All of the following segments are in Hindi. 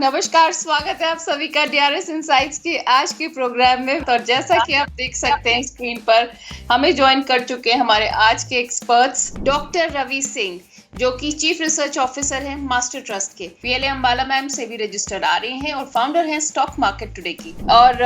नमस्कार, स्वागत है आप सभी का डीआरएस इनसाइट्स की आज के प्रोग्राम में। तो जैसा कि आप देख सकते हैं स्क्रीन पर हमें ज्वाइन कर चुके हैं हमारे आज के एक्सपर्ट्स डॉक्टर रवि सिंह, जो कि चीफ रिसर्च ऑफिसर हैं मास्टर ट्रस्ट के। पीएलए अंबाला मैम से भी रजिस्टर्ड आ रही हैं और फाउंडर हैं स्टॉक मार्केट टुडे की। और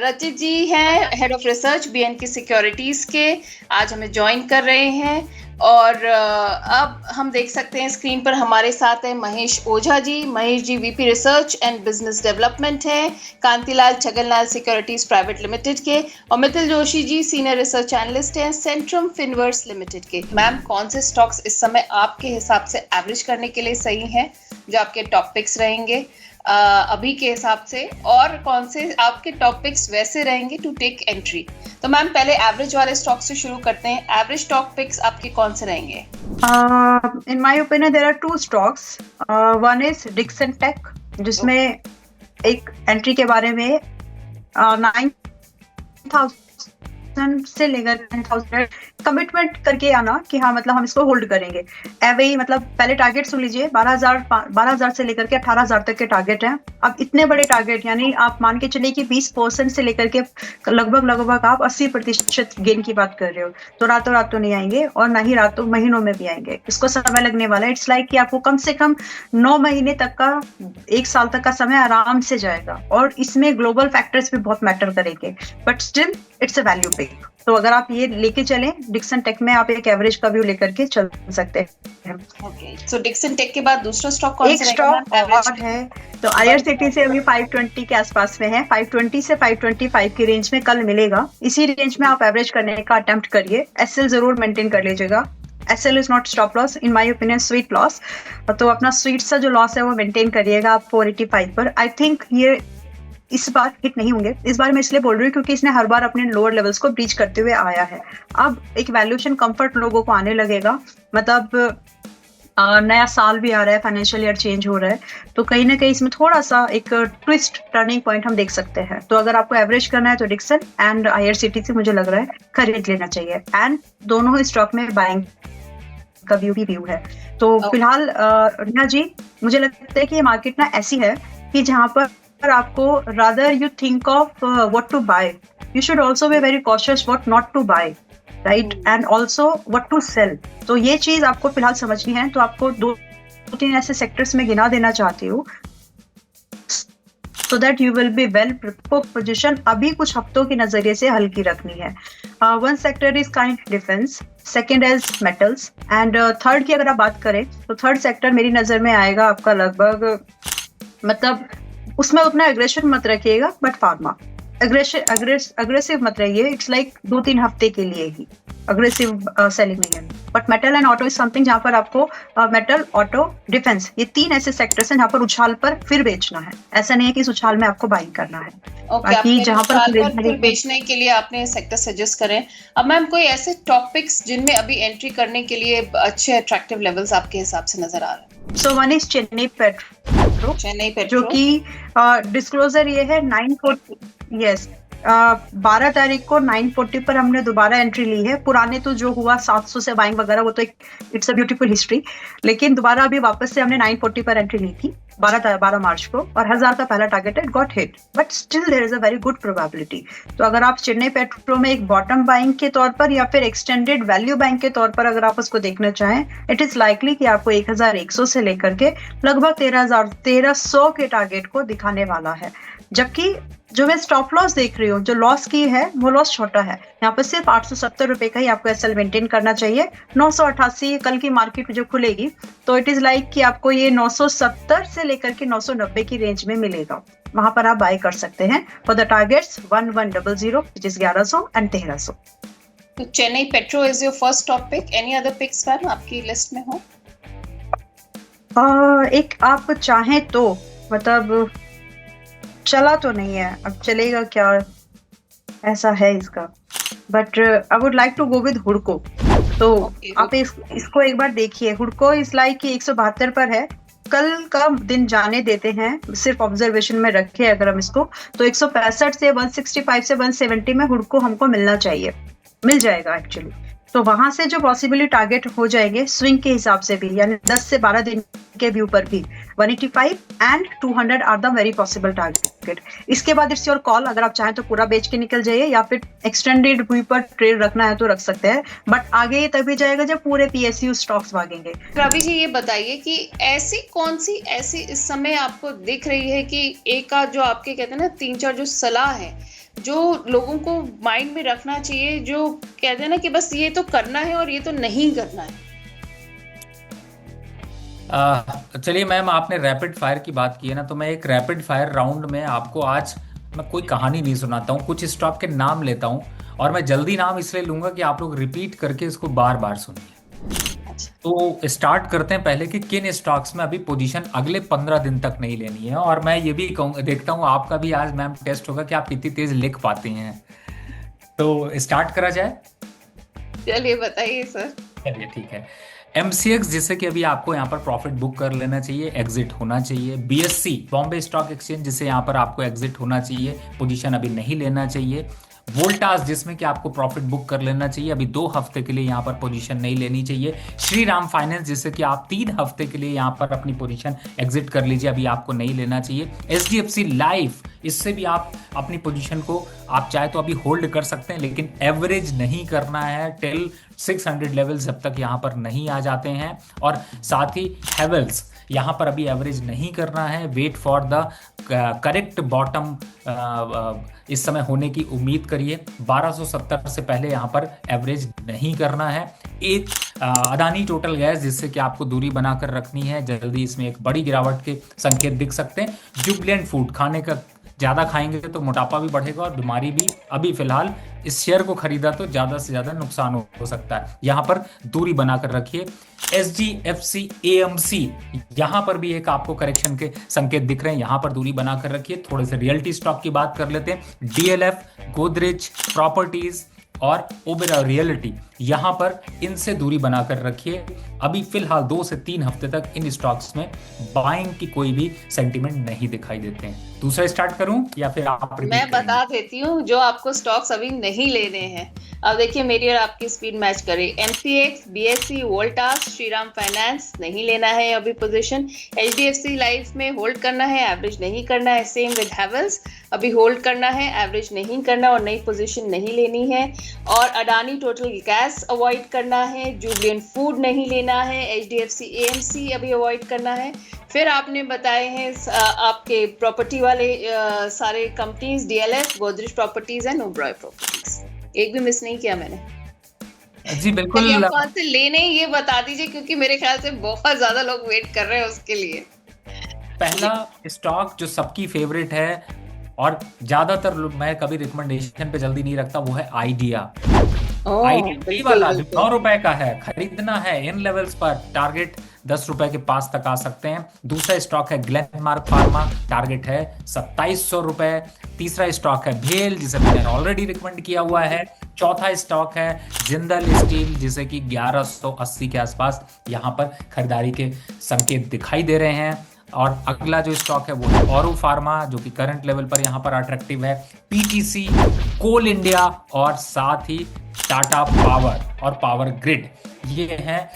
रचित जी हैं head of research BNK securities के, आज हमें ज्वाइन कर रहे हैं। और अब हम देख सकते हैं स्क्रीन पर हमारे साथ है Mahesh Ojha ji. Mahesh ji VP research and business development हैं Kantilal Chhaganlal securities private limited के। और Mithil Joshi ji senior research analyst हैं सेंट्रम फिनवर्स लिमिटेड के। मैम, कौन से स्टॉक्स इस समय आपके हिसाब से एवरेज करने के लिए सही हैं, जो आपके टॉपिक्स रहेंगे अभी के हिसाब से, और कौन से आपके टॉपिक्स वैसे रहेंगे टू टेक एंट्री? तो मैम पहले एवरेज वाले स्टॉक से शुरू करते हैं। एवरेज स्टॉक पिक्स आपके कौन से रहेंगे? In my opinion, there are two stocks. One is Dixon Tech, जिसमें एक एंट्री के बारे में 9,000 से लेकर 10,000 कमिटमेंट करके आना कि हाँ मतलब हम इसको होल्ड करेंगे। वही मतलब पहले टारगेट सुन लीजिए, 12,000 से लेकर के 18,000 तक के टारगेट हैं। अब इतने बड़े टारगेट, यानी आप मान के चलिए कि 20% से लेकर के लगभग आप 80% गेन की बात कर रहे हो। तो रातों रात तो नहीं आएंगे और ना ही रातों महीनों में भी आएंगे, इसको समय लगने वाला है। इट्स लाइक कि आपको कम से कम 9 महीने तक का, 1 साल तक का समय आराम से जाएगा। और इसमें ग्लोबल फैक्टर्स भी बहुत मैटर करेंगे, but still it's a value pick. तो अगर आप ये लेके चलें डिक्सन टेक में, आप एक एवरेज का व्यू लेकर के चल सकते हैं। ओके, सो डिक्सन टेक के बाद दूसरा स्टॉक कौन सा एक स्टॉक और है तो आईआरसीटीसी अभी 520 के आसपास में है। 520 से 525 की रेंज में कल मिलेगा। इसी रेंज में आप एवरेज करने का अटेम्प्ट करिए। एसएल जरूर मेंटेन कर लीजिएगा। SL is not stop loss, in my opinion sweet loss. तो अपना स्वीट सा जो लॉस है वो मेंटेन करिएगा आप 485 पर। आई थिंक ये इस बार हिट नहीं होंगे। इस बार मैं इसलिए बोल रही हूँ क्योंकि इसने हर बार अपने लोअर लेवल्स को ब्रीच करते हुए आया है। अब एक वैल्यूएशन कंफर्ट लोगों को आने लगेगा, मतलब नया साल भी आ रहा है, फाइनेंशियल ईयर चेंज हो रहा है, तो कहीं ना कहीं इसमें थोड़ा सा एक ट्विस्ट, टर्निंग पॉइंट हम देख सकते हैं। तो अगर आपको एवरेज करना है तो डिक्सन एंड आईआरसीटीसी मुझे लग रहा है खरीद लेना चाहिए। एंड दोनों ही स्टॉक में बाइंग का व्यू है। तो फिलहाल रीना जी, मुझे लगता है कि ये मार्केट ना ऐसी है कि जहाँ पर आपको rather you think of what to buy, you should also be very cautious what not to buy, right? And also what to sell. तो ये चीज आपको फिलहाल समझनी है। तो आपको 2-3 ऐसे सेक्टर्स में गिना देना चाहती हूँ so that you will be well position। अभी कुछ हफ्तों के नजरिए से हल्की रखनी है। One sector is kind defense, second is metals, and third की अगर आप बात करें तो थर्ड सेक्टर मेरी नजर में आएगा आपका लगभग, मतलब उसमें उतना एग्रेशन मत रखिएगा, बट फार्मा अग्रेसिव मत रहिए। इट्स लाइक 2-3 हफ्ते के लिए ही अग्रेसिव सेलिंग नहीं है। But metal and auto is something जहां पर आपको मेटल, ऑटो, डिफेंस, ये 3 ऐसे सेक्टर्स हैं जहां पर उछाल पर फिर बेचना है। ऐसा नहीं है कि इस उछाल में आपको बाइंग करना है। बाकी जहां पर बेचने के लिए आपने सेक्टर सजेस्ट करें। अब मैम कोई ऐसे टॉपिक्स जिनमें अभी एंट्री करने के लिए अच्छे अट्रैक्टिव लेवल्स आपके हिसाब से नजर आ रहे हैं? So one is Chennai petro, जो कि डिस्क्लोजर ये है 940, यस 12 तारीख को 940 पर हमने दोबारा एंट्री ली है। पुराने तो जो हुआ 700 से बाइंग वगैरह, वो तो एक इट्स अ ब्यूटीफुल हिस्ट्री, लेकिन दोबारा अभी वापस से हमने 940 पर एंट्री ली थी 12 मार्च को, और 1000 का पहला टारगेट है, got hit, but still there is a very good probability. तो अगर आप चेन्नई पेट्रो में एक बॉटम बाइंग के तौर पर या फिर एक्सटेंडेड वैल्यू बाइंग के तौर पर अगर आप उसको देखना चाहें, इट इज लाइकली कि आपको 1100 से लेकर के लगभग 1300 के टारगेट को दिखाने वाला है। जबकि जो मैं स्टॉप लॉस देख रही हूँ, जो लॉस की है वो लॉस छोटा है। यहाँ पर सिर्फ 870 रुपए का ही आपको एसएल मेंटेन करना चाहिए। 988 कल की मार्केट जो खुलेगी तो इट इज लाइक कि आपको ये 970 से लेकर के 990 की रेंज में मिलेगा। वहां पर आप बाय कर सकते हैं for the targets 1100 which is 1100 and 1300। तो Chennai Petro is your first top pick. Any other picks ma'am आपकी लिस्ट में हो? एक आप चाहें तो, मतलब चला तो नहीं है, अब चलेगा क्या, ऐसा है इसका, but I would like to go with हुडको। तो आप इसको एक बार देखिए। हुडको इस लाइक की 172 पर है। कल का दिन जाने देते हैं, सिर्फ ऑब्जर्वेशन में रखे अगर हम इसको, तो 165 से 165 से 170 में हुडको हमको मिलना चाहिए, मिल जाएगा एक्चुअली। तो वहां से जो पॉसिबली टारगेट हो जाएंगे स्विंग के हिसाब से भी, यानी 10 से 12 दिन के व्यू पर भी 185 and 200 are the very possible target. इसके बाद इट्स योर कॉल, अगर आप चाहें तो पूरा बेच के निकल जाइए या फिर एक्सटेंडेड व्यू पर ट्रेड रखना है तो रख सकते हैं, बट आगे ये तभी जाएगा जब पूरे PSU स्टॉक्स भागेंगे। रवि जी ये बताइए कि ऐसी कौन सी ऐसी इस समय आपको दिख रही है कि एक का जो आपके कहते हैं ना 3-4 जो सलाह है जो लोगों को माइंड में रखना चाहिए, जो कहते हैं ना कि बस ये तो करना है और ये तो नहीं करना है। चलिए मैम, आपने रैपिड फायर की बात की है ना, तो मैं एक रैपिड फायर राउंड में आपको आज मैं कोई कहानी नहीं सुनाता हूँ, कुछ स्टॉक के नाम लेता हूँ और मैं जल्दी नाम इसलिए लूंगा कि आप लोग रिपीट करके इसको बार बार सुनिए। तो स्टार्ट करते हैं पहले कि किन स्टॉक्स में अभी पोजीशन अगले 15 दिन तक नहीं लेनी है। और मैं ये भी देखता हूँ आपका भी आज मैम टेस्ट होगा कि आप कितनी तेज लिख पाते हैं। तो स्टार्ट करा जाए? चलिए बताइए सर। चलिए ठीक है। MCX जिससे कि अभी आपको यहाँ पर प्रॉफिट बुक कर लेना चाहिए, एग्जिट होना चाहिए। BSC बॉम्बे स्टॉक एक्सचेंज जिससे यहाँ पर आपको एग्जिट होना चाहिए, पोजीशन अभी नहीं लेना चाहिए। वोल्टास जिसमें कि आपको प्रॉफिट बुक कर लेना चाहिए, अभी 2 हफ्ते के लिए यहाँ पर पोजीशन नहीं लेनी चाहिए। श्रीराम फाइनेंस जिससे कि आप 3 हफ्ते के लिए यहाँ पर अपनी पोजीशन एग्जिट कर लीजिए, अभी आपको नहीं लेना चाहिए। HDFC लाइफ, इससे भी आप अपनी पोजीशन को आप चाहे तो अभी होल्ड कर सकते हैं, लेकिन एवरेज नहीं करना है टिल 600 लेवल जब तक यहाँ पर नहीं आ जाते हैं। और साथ ही हैवेल्स यहाँ पर अभी एवरेज नहीं करना है, wait for the correct bottom इस समय होने की उम्मीद करिए। 1270 से पहले यहाँ पर एवरेज नहीं करना है। एक अदानी टोटल गैस जिससे कि आपको दूरी बनाकर रखनी है, जल्दी इसमें एक बड़ी गिरावट के संकेत दिख सकते हैं। जुबिलेंट फूड, खाने का ज़्यादा खाएंगे तो मोटापा भी बढ़ेगा और बीमारी भी। अभी फिलहाल इस शेयर को खरीदा तो ज़्यादा से ज़्यादा नुकसान हो सकता है, यहाँ पर दूरी बनाकर रखिए। SGFC AMC, यहाँ पर भी एक आपको करेक्शन के संकेत दिख रहे हैं, यहाँ पर दूरी बनाकर रखिए। थोड़े से रियल्टी स्टॉक की बात कर लेते हैं। DLF, गोदरेज प्रॉपर्टीज और ओबेरॉय रियल्टी, यहाँ पर इनसे दूरी बनाकर रखिए। अभी फिलहाल 2 से 3 हफ्ते तक इन स्टॉक्स में बाइंग की कोई भी सेंटीमेंट नहीं दिखाई देते हैं। दूसरा स्टार्ट करूं या फिर आप? मैं बता देती हूँ जो आपको स्टॉक्स अभी नहीं लेने हैं। अब देखिए मेरी और आपकी स्पीड मैच करे। MCX, BSC, Voltas, Shriram finance नहीं लेना है अभी पोजीशन। HDFC लाइफ में होल्ड करना है, एवरेज नहीं करना है। सेम विद हैवेल्स, अभी होल्ड करना है, एवरेज नहीं करना और नई पोजीशन नहीं लेनी है। और अडानी टोटल गैस अवॉइड करना है। जुबिलेंट फूड नहीं लेना है। HDFC AMC अभी अवॉइड करना है। फिर आपने बताए हैं आपके प्रॉपर्टी वाले सारे companies, DLF, Godrej properties and Oberoi properties. एक भी मिस नहीं किया मैंने? जी बिल्कुल। आप कौन से लेने ये बता दीजिए, क्योंकि मेरे ख्याल से बहुत ज्यादा लोग वेट कर रहे हैं उसके लिए। पहला स्टॉक जो सबकी फेवरेट है और ज्यादातर मैं कभी रिकमेंडेशन पे जल्दी नहीं रखता, वो है आइडिया। आइडिया वाला जो 9 रुपए का है, खरीदना है। इन लेवल्स पर टारगेट 10 रुपए के पास तक आ सकते हैं। दूसरा स्टॉक है ग्लेनमार्क फार्मा, टारगेट है 2700 रुपए। तीसरा स्टॉक है भेल जिसे मैंने ऑलरेडी रिकमेंड किया हुआ है। चौथा स्टॉक है जिंदल स्टील जिसे कि 1180 के आसपास यहाँ पर खरीदारी के संकेत दिखाई दे रहे हैं। और अगला जो स्टॉक है वो है औरो फार्मा जो कि करंट लेवल पर यहाँ पर अट्रैक्टिव है। PTC, कोल इंडिया और साथ ही टाटा पावर और पावर ग्रिड, ये हैं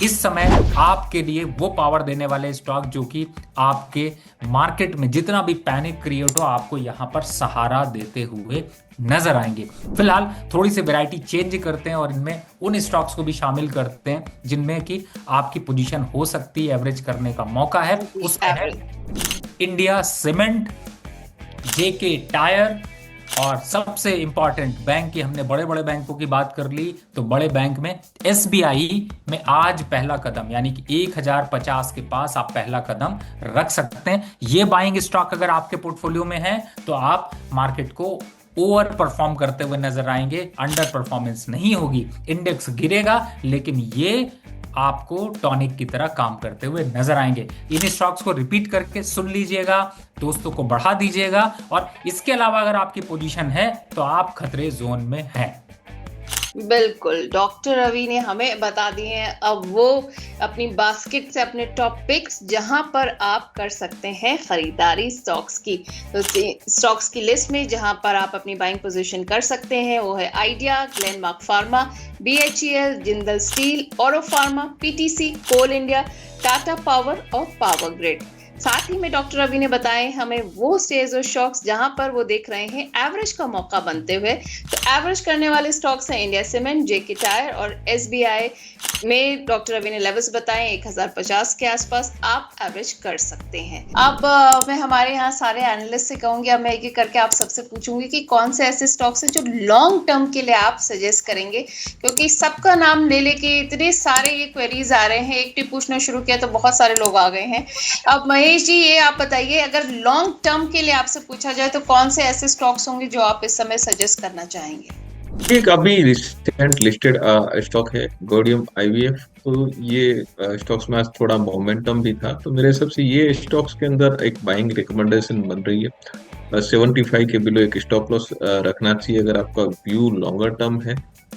इस समय आपके लिए वो पावर देने वाले स्टॉक जो कि आपके मार्केट में जितना भी पैनिक क्रिएट हो आपको यहाँ पर सहारा देते हुए नजर आएंगे। फिलहाल थोड़ी सी वैरायटी चेंज करते हैं और इनमें उन स्टॉक्स को भी शामिल करते हैं जिनमें कि आपकी पोजीशन हो सकती है, एवरेज करने का मौका है। उसमें है इंडिया सीमेंट, JK टायर और सबसे इंपॉर्टेंट बैंक की, हमने बड़े बड़े बैंकों की बात कर ली तो बड़े बैंक में SBI में आज पहला कदम यानी कि 1050 के पास आप पहला कदम रख सकते हैं। ये बाइंग स्टॉक अगर आपके पोर्टफोलियो में है तो आप मार्केट को ओवर परफॉर्म करते हुए नजर आएंगे, अंडर परफॉर्मेंस नहीं होगी। इंडेक्स गिरेगा लेकिन ये आपको टॉनिक की तरह काम करते हुए नजर आएंगे। इन स्टॉक्स को रिपीट करके सुन लीजिएगा, दोस्तों को बढ़ा दीजिएगा और इसके अलावा अगर आपकी पोजीशन है तो आप खतरे जोन में हैं। बिल्कुल, डॉक्टर रवि ने हमें बता दिए हैं अब वो अपनी बास्केट से अपने टॉप पिक्स जहां पर आप कर सकते हैं खरीदारी स्टॉक्स की। तो स्टॉक्स की लिस्ट में जहां पर आप अपनी बाइंग पोजीशन कर सकते हैं वो है idea, Glenmark pharma, BHEL, Jindal steel, औरो फार्मा, पीटीसी, कोल इंडिया, टाटा पावर और पावर ग्रिड। साथ ही में डॉक्टर रवि ने बताए हमें वो शेयर्स और स्टॉक्स जहां पर वो देख रहे हैं एवरेज का मौका बनते हुए। तो एवरेज करने वाले स्टॉक्स हैं इंडिया सीमेंट, जेके टायर और एसबीआई में डॉक्टर रवि ने लेवल्स बताए 1050 के आसपास आप एवरेज कर सकते हैं। अब मैं हमारे यहाँ सारे एनालिस्ट से कहूंगी, अब मैं एक एक करके आप सबसे पूछूंगी कि कौन से ऐसे स्टॉक्स हैं जो लॉन्ग टर्म के लिए आप सजेस्ट करेंगे, क्योंकि सबका नाम ले लेके इतने सारे ये क्वेरीज आ रहे हैं। एक टिप पूछना शुरू किया तो बहुत सारे लोग आ गए हैं। अब महेश जी ये आप बताइए, अगर लॉन्ग टर्म के लिए आपसे पूछा जाए तो कौन से ऐसे स्टॉक्स होंगे जो आप इस समय सजेस्ट करना चाहेंगे? एक अभी रिसेंट लिस्टेड स्टॉक है गॉडियम आईवीएफ। तो ये स्टॉक्स में आज थोड़ा मोमेंटम भी था, तो मेरे हिसाब से ये स्टॉक्स के अंदर एक बाइंग रिकमेंडेशन बन रही है। 75 के बिलो एक स्टॉप लॉस रखना चाहिए अगर आपका व्यू लॉन्गर टर्म है।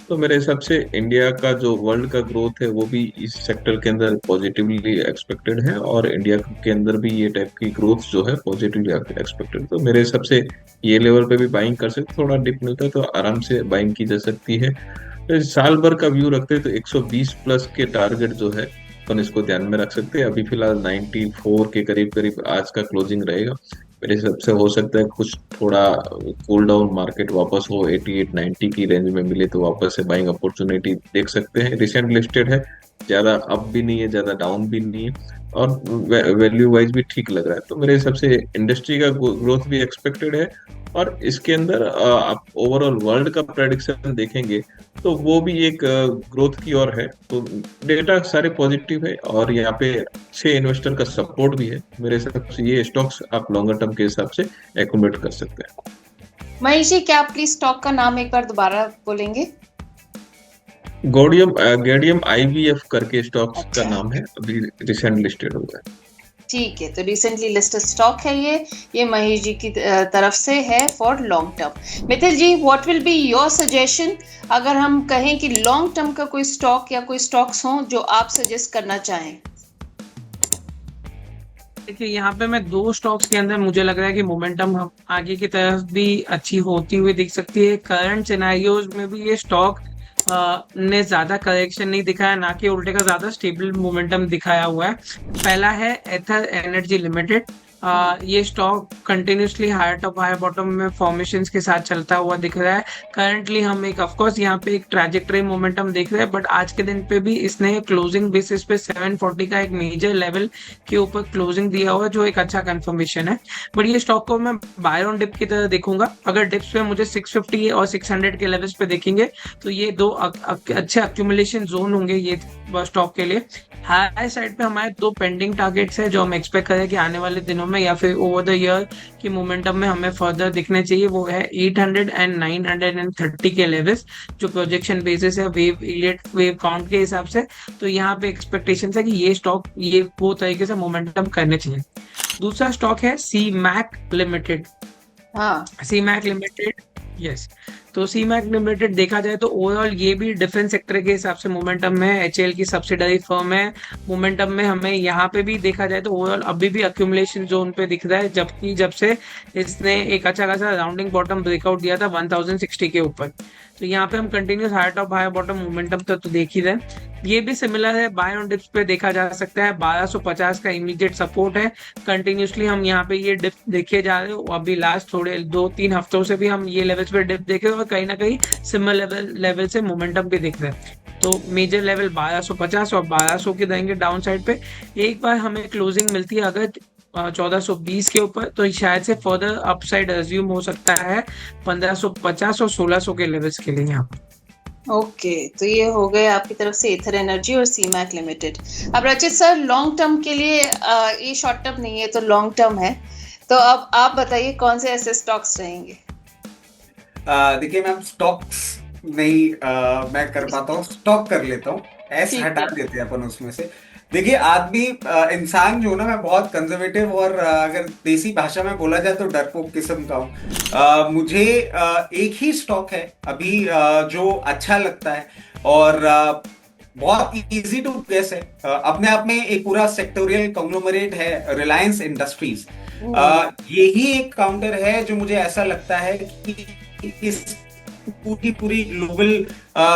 तो मेरे हिसाब से इंडिया का जो वर्ल्ड का ग्रोथ है वो भी इस सेक्टर के अंदर पॉजिटिवली एक्सपेक्टेड है, और इंडिया के अंदर भी ये टाइप की ग्रोथ जो है पॉजिटिवली एक्सपेक्टेड। तो मेरे हिसाब से ये लेवल पे भी बाइंग कर सकते, थोड़ा डिप मिलता है तो आराम से बाइंग की जा सकती है। तो साल भर का व्यू रखते हैं तो 120 प्लस के टारगेट जो है अपन इसको ध्यान में रख सकते हैं। अभी फिलहाल 94 के करीब करीब आज का क्लोजिंग रहेगा। मेरे हिसाब से हो सकता है कुछ थोड़ा कूल डाउन मार्केट वापस हो 88-90 की रेंज में मिले तो वापस से बाइंग अपॉर्चुनिटी देख सकते हैं। रिसेंट लिस्टेड है, ज्यादा अप भी नहीं है ज्यादा डाउन भी नहीं है, और वैल्यू वाइज भी ठीक लग रहा है। तो मेरे हिसाब से इंडस्ट्री का ग्रोथ भी एक्सपेक्टेड है, और इसके अंदर आप ओवरऑल वर्ल्ड का प्रेडिक्शन देखेंगे तो वो भी एक ग्रोथ की ओर है। तो डेटा सारे पॉजिटिव है, और यहाँ पे अच्छे इन्वेस्टर का सपोर्ट भी है। मेरे हिसाब से ये स्टॉक्स आप लॉन्गर टर्म के हिसाब से एक्यूमुलेट कर सकते हैं। महेश जी क्या आप प्लीज स्टॉक का नाम एक बार दोबारा बोलेंगे? गॉडियम आईवीएफ करके स्टॉक्स अच्छा। का नाम है, अभी रिसेंट लिस्टेड हुआ है। ठीक है, तो रिसेंटली लिस्टेड स्टॉक है ये महेश जी की तरफ से है for long term. Mithil ji what will be your suggestion, अगर हम कहें कि लॉन्ग टर्म का कोई स्टॉक या कोई स्टॉक्स हो जो आप सजेस्ट करना चाहें? देखिए यहाँ पे मैं दो स्टॉक्स के अंदर मुझे लग रहा है कि मोमेंटम हम आगे की तरफ भी अच्छी होती हुई दिख सकती है। करंट सिनेरियोज में भी ये स्टॉक ने ज्यादा करेक्शन नहीं दिखाया, ना कि उल्टे का ज्यादा स्टेबल मोमेंटम दिखाया हुआ है। पहला है एथर एनर्जी लिमिटेड। ये stock continuously higher top higher bottom में फॉर्मेशंस के साथ चलता हुआ दिख रहा है। करंटली हम एक ऑफकोर्स यहाँ पे एक ट्रैजेक्टरी मोमेंटम देख रहे हैं, बट आज के दिन पे भी इसने क्लोजिंग बेसिस पे 740 का एक मेजर लेवल के ऊपर क्लोजिंग दिया हुआ है, जो एक अच्छा कंफर्मेशन है। बट ये स्टॉक को मैं बाय ऑन डिप की तरह देखूंगा। अगर डिप्स पे मुझे 650 और 600 के लेवल्स पे देखेंगे तो ये दो अच्छे अक्यूमुलेशन जोन होंगे ये स्टॉक के लिए। हाई साइड पे हमारे दो पेंडिंग टारगेट्स है जो हम एक्सपेक्ट करें कि आने वाले दिनों में या फिर ओवर द ईयर की मोमेंटम में हमें फर्दर दिखने चाहिए। वो है 800 एंड 930 के लेवल्स, जो प्रोजेक्शन बेसिस है वेव काउंट के हिसाब से। तो यहाँ पे एक्सपेक्टेशन है कि ये स्टॉक ये वो तरीके से मोमेंटम करने चाहिए। दूसरा स्टॉक है सी मैक लिमिटेड। हाँ, सी मैक लिमिटेड, यस। तो सी मैक लिमिटेड देखा जाए तो ओवरऑल ये भी डिफेंस सेक्टर के हिसाब से मोमेंटम में एचएएल की सब्सिडरी फर्म है। मोमेंटम में हमें यहाँ पे भी देखा जाए तो ओवरऑल अभी भी अक्यूमुलेशन जोन पे दिख रहा है, जबकि जब से इसने एक अच्छा खासा राउंडिंग बॉटम ब्रेकआउट दिया था 1060 के ऊपर। तो यहाँ पे हम continuous higher top higher bottom momentum तक तो देख ही रहे। ये भी सिमिलर है, बाय ऑन डिप्स पे देखा जा सकता है 1250 का इमीडिएट सपोर्ट है। कंटिन्यूसली हम यहाँ पे ये डिप देखे जा रहे हो, अभी लास्ट थोड़े 2-3 हफ्तों से भी हम ये लेवल्स पे डिप देखे और कहीं ना कहीं सिमिलर लेवल से मोमेंटम भी दिख रहे हैं। तो मेजर लेवल 1250 और 1200 के देंगे डाउन साइड पे। एक बार हमें क्लोजिंग मिलती है अगर 1420 के ऊपर, तो शायद से फर्दर अपसाइड अज्यूम हो सकता है 1550 और 1600 के लेवल्स के लिए यहाँ पे। ओके, तो ये हो गए आपकी तरफ से एथर एनर्जी और सी मैक लिमिटेड। अब रचित सर लॉन्ग टर्म के लिए ये शॉर्ट टर्म नहीं है तो लॉन्ग टर्म है, तो अब आप बताइए कौन से ऐसे स्टॉक्स रहेंगे? देखिए मैम, स्टॉक्स नहीं मैं कर पाता हूँ, स्टॉक कर लेता हूँ, एस ठीक हटा है। देते हैं अपन उसमें से। देखिए आदमी इंसान जो ना, मैं बहुत कंजर्वेटिव और अगर देसी भाषा में बोला जाए तो डरपोक किस्म का हूँ। मुझे एक ही स्टॉक है अभी जो अच्छा लगता है और बहुत इजी टू गेस है। अपने आप में एक पूरा सेक्टोरियल कॉन्ग्लोमरेट है, रिलायंस इंडस्ट्रीज। यही एक काउंटर है जो मुझे ऐसा लगता है कि इस पूरी ग्लोबल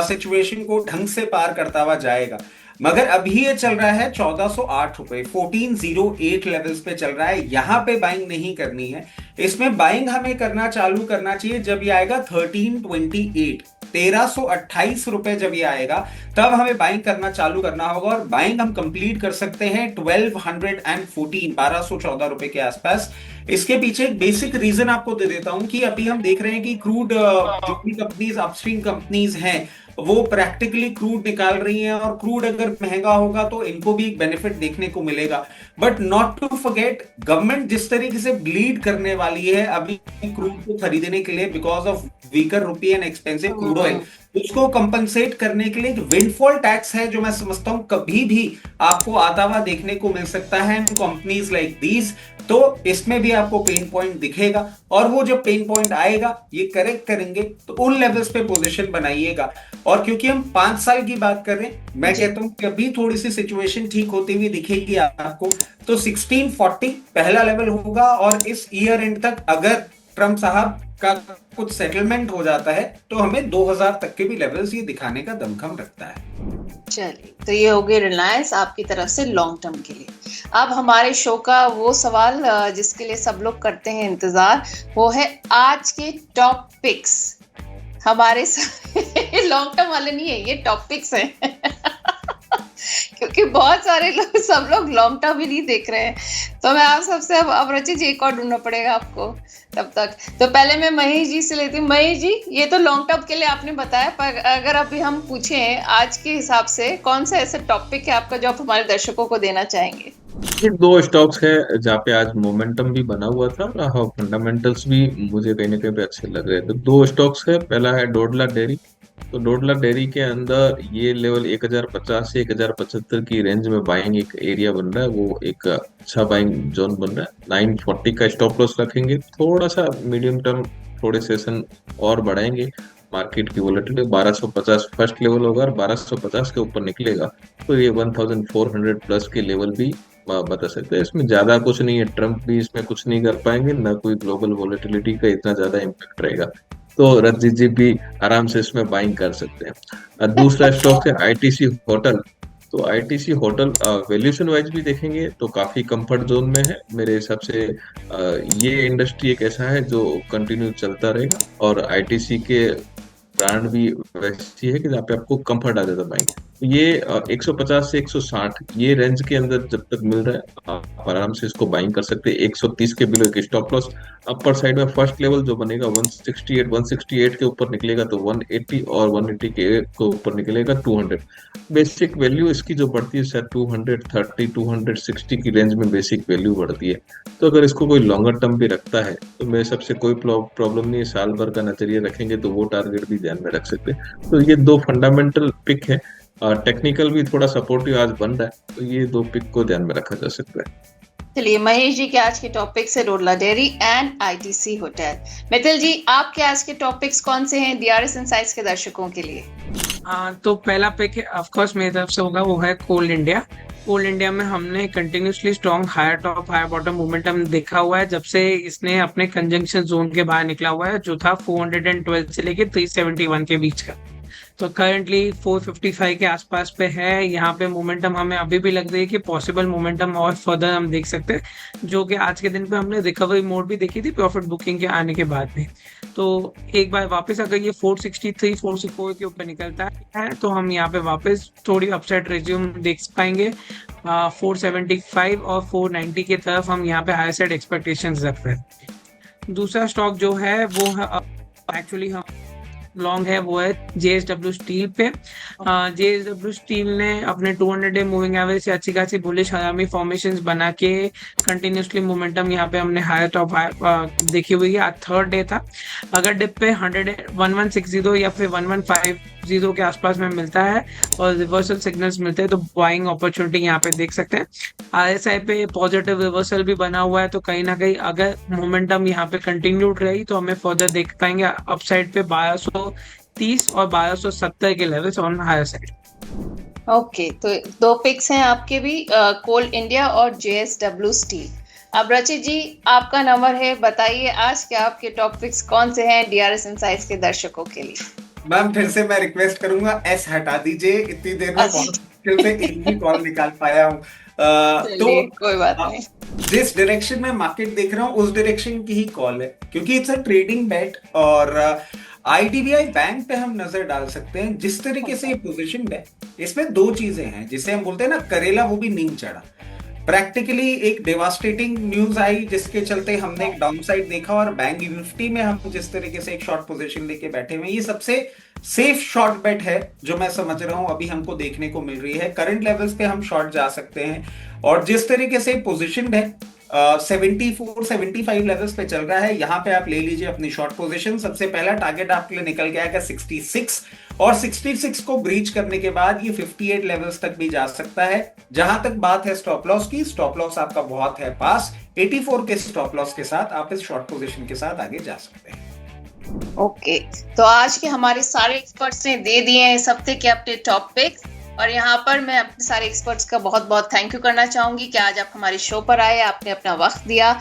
सिचुएशन को ढंग से पार करता हुआ जाएगा। मगर अभी ये चल रहा है 1408 रुपए, 1408 लेवल्स पे चल रहा है। यहां पे बाइंग नहीं करनी है। इसमें बाइंग हमें चालू करना चाहिए जब ये आएगा 1328, 1328 रुपए जब ये आएगा तब हमें बाइंग करना चालू करना होगा। और बाइंग हम कंप्लीट कर सकते हैं 1214 रुपए के आसपास। इसके पीछे एक बेसिक रीजन आपको दे देता हूं कि अभी हम देख रहे हैं कि क्रूड जो भी कंपनीज, अपस्ट्रीम कंपनीज हैं, वो प्रैक्टिकली क्रूड निकाल रही हैं और क्रूड अगर महंगा होगा तो इनको भी एक बेनिफिट देखने को मिलेगा। But not to forget, government जिस तरीके से ब्लीड करने वाली है अभी क्रूड को खरीदने के लिए because of weaker rupee and expensive crude oil, उसको कंपनसेट करने के लिए एक विंडफॉल टैक्स है जो मैं समझता हूं कभी भी आपको आता हुआ देखने को मिल सकता है कंपनीज लाइक दीज। तो इसमें भी आपको पेन पॉइंट दिखेगा और वो जब पेन पॉइंट आएगा ये करेक्ट करेंगे तो उन लेवल्स पे पोजीशन बनाइएगा। और क्योंकि हम 5 साल की बात कर रहे हैं, मैं कहता हूं कि अभी थोड़ी सी सिचुएशन ठीक होती हुई दिखेगी आपको, तो 1640 पहला लेवल होगा। और इस ईयर एंड तक अगर ट्रम्प साहब का कुछ सेटलमेंट हो जाता है तो हमें 2000 तक के भी लेवल्स ये दिखाने का दमखम रखता है। चलिए, तो ये हो गई रिलायंस आपकी तरफ से लॉन्ग टर्म के लिए। अब हमारे शो का वो सवाल जिसके लिए सब लोग करते हैं इंतजार, वो है आज के टॉप पिक्स। हमारे लॉन्ग टर्म वाले नहीं है, ये टॉप पिक्स हैं क्योंकि बहुत सारे लोग, सब लोग लॉन्ग टर्म ही नहीं देख रहे हैं। तो मैं आप सबसे अब रची जी एक और ढूंढना पड़ेगा आपको तब तक। तो पहले मैं महेश जी से लेती हूँ। महेश जी, ये तो लॉन्ग टर्म के लिए आपने बताया, पर अगर अभी हम पूछें आज के हिसाब से कौन सा ऐसा टॉपिक है आपका जो आप हमारे दर्शकों को देना चाहेंगे? ये 2 स्टॉक्स है जहाँ पे आज मोमेंटम भी बना हुआ था और फंडामेंटल्स भी मुझे कहीं ना कहीं पे अच्छे लग रहे थे। 2 स्टॉक्स है, पहला है डोडला डेयरी। तो डोडला डेयरी के अंदर ये लेवल 1050 से 1075 की रेंज में बाइंग एक एरिया बन रहा है, वो एक अच्छा बाइंग जोन बन रहा है। 940 का स्टॉप लॉस रखेंगे, थोड़ा सा मीडियम टर्म थोड़े सेशन और बढ़ाएंगे। मार्केट की वोलेटिलिटी 1250 फर्स्ट लेवल होगा और 1250 के ऊपर निकलेगा तो ये 1400 प्लस के लेवल भी बता सकते हैं। इसमें ज्यादा कुछ नहीं है, ट्रम्प भी इसमें कुछ नहीं कर पाएंगे, ना कोई ग्लोबल वोलेटिलिटी का इतना ज्यादा इम्पैक्ट रहेगा। तो रंजीत जी भी आराम से इसमें बाइंग कर सकते हैं। दूसरा स्टॉक है आईटीसी होटल। तो आईटीसी होटल वैल्यूएशन वाइज भी देखेंगे तो काफी कंफर्ट जोन में है मेरे हिसाब से। ये इंडस्ट्री एक ऐसा है जो कंटिन्यू चलता रहेगा और आईटीसी के ब्रांड भी वैसी है कि जहाँ पे आपको कंफर्ट आ जाता है बाइंग। ये 150 से 160 ये रेंज के अंदर जब तक मिल रहा है आप आराम से इसको बाइंग कर सकते हैं। 130 के बिलो एक स्टॉप लॉस। अपर साइड में फर्स्ट लेवल जो बनेगा 168 के ऊपर निकलेगा तो 180 और 180 के ऊपर निकलेगा 200। बेसिक वैल्यू इसकी जो बढ़ती है सर 230 260 की रेंज में बेसिक वैल्यू बढ़ती है। तो अगर इसको कोई लॉन्गर टर्म भी रखता है तो मेरे सबसे कोई प्रॉब्लम नहीं है, साल भर का नजरिया रखेंगे तो वो टारगेट भी ध्यान में रख सकते हैं। तो ये 2 फंडामेंटल पिक है। टेक्निकल भी थोड़ा सपोर्टिव आज बन रहा है तो ये 2 पिक को ध्यान में रखा जा सकता है। चलिए, महेश जी के आज के टॉपिक्स है Dodla dairy and ITC hotel. Mittal ji, आपके आज के टॉपिक्स कौन से हैं डीआरएस इनसाइट्स के दर्शकों के लिए? तो पहला पिक है ऑफ कोर्स मेरी तरफ से होगा, वो है कोल इंडिया। कोल इंडिया में हमने continuously strong higher top higher bottom momentum देखा हुआ है जब से इसने अपने कंजंक्शन जोन के बाहर निकला हुआ है, जो था 412 से लेके 371 के बीच का। तो करंटली 455 के आसपास पे है। यहाँ पे मोमेंटम हमें अभी भी लग रही है कि पॉसिबल मोमेंटम और फर्दर हम देख सकते हैं, जो कि आज के दिन पे हमने रिकवरी मोड भी देखी थी प्रॉफिट बुकिंग के आने के बाद में। तो एक बार वापस अगर ये 463 464 के ऊपर निकलता है तो हम यहाँ पे वापस थोड़ी अपसाइड रिज्यूम देख पाएंगे। 475 और 490 की तरफ हम यहाँ पे हायर साइड एक्सपेक्टेशंस रख रहे हैं। दूसरा स्टॉक जो है वो एक्चुअली हम लॉन्ग है, वो है जेएसडब्ल्यू स्टील पे। जेएसडब्ल्यू स्टील ने अपने 200 डे मूविंग एवरेज से अच्छी खासी बुलिश हरामी फॉर्मेशंस बना के कंटिन्यूसली मोमेंटम यहाँ पे हमने हायर टॉप देखी हुई है। आज थर्ड डे था। अगर डिप पे 1160 या फिर 115 जीरो के आसपास में मिलता है और रिवर्सल सिग्नल्स मिलते हैं, तो बाइंग अपॉर्चुनिटी यहाँ पे देख सकते हैं। RSI पे पॉजिटिव रिवर्सल भी बना हुआ है, तो कहीं ना कहीं अगर मोमेंटम यहाँ पे कंटिन्यूड रही तो हमें फर्दर देख पाएंगे अपसाइड पे 1230 और 1270 के levels on higher side. Okay, तो दो पिक्स हैं आपके भी, कोल इंडिया और JSW स्टील। अब रचित जी, आपका नंबर है, बताइए आज के आपके टॉप पिक्स कौन से हैं DRS इनसाइट्स के दर्शकों के लिए। मैम फिर से मैं रिक्वेस्ट करूंगा, एस हटा दीजिए, इतनी देर में बहुत मुश्किल से एक ही कॉल निकाल पाया हूँ। तो कोई बात नहीं, जिस डायरेक्शन में मार्केट देख रहा हूँ उस डायरेक्शन की ही कॉल है, क्योंकि इट्स अ ट्रेडिंग बेट। और IDBI बैंक पे हम नजर डाल सकते हैं। जिस तरीके से ये पोजीशन है, इसमें दो चीजें हैं, जिसे हम बोलते हैं ना करेला, वो भी नींद चढ़ा। प्रैक्टिकली एक डेवास्टेटिंग न्यूज आई जिसके चलते हमने एक डाउनसाइड देखा, और बैंक निफ्टी में हम जिस तरीके से एक शॉर्ट पोजीशन लेके बैठे हुए, ये सबसे सेफ शॉर्ट बेट है जो मैं समझ रहा हूं अभी हमको देखने को मिल रही है। करंट लेवल्स पे हम शॉर्ट जा सकते हैं, और जिस तरीके से पोजीशन है 74-75 लेवल्स पे चल रहा है, यहाँ पे आप ले लीजिए अपनी शॉर्ट पोजीशन। सबसे पहला टारगेट आपके लिए निकल के आएगा 66, और 66 को ब्रीच करने के बाद ये 58 लेवल्स तक भी जा सकता है। जहां तक बात है स्टॉप लॉस की, स्टॉप लॉस आपका बहुत है पास, 84 के स्टॉप लॉस के साथ आप इस शॉर्ट पोजीशन के साथ आगे जा सकते हैं। ओके, तो आज के हमारे सारे एक्सपर्ट्स ने दे दिए हैं इस हफ्ते के अपने टॉप पिक्स, और यहाँ पर मैं अपने सारे एक्सपर्ट्स का बहुत बहुत थैंक यू करना चाहूंगी कि आज आप हमारे शो पर आए, आपने अपना वक्त दिया।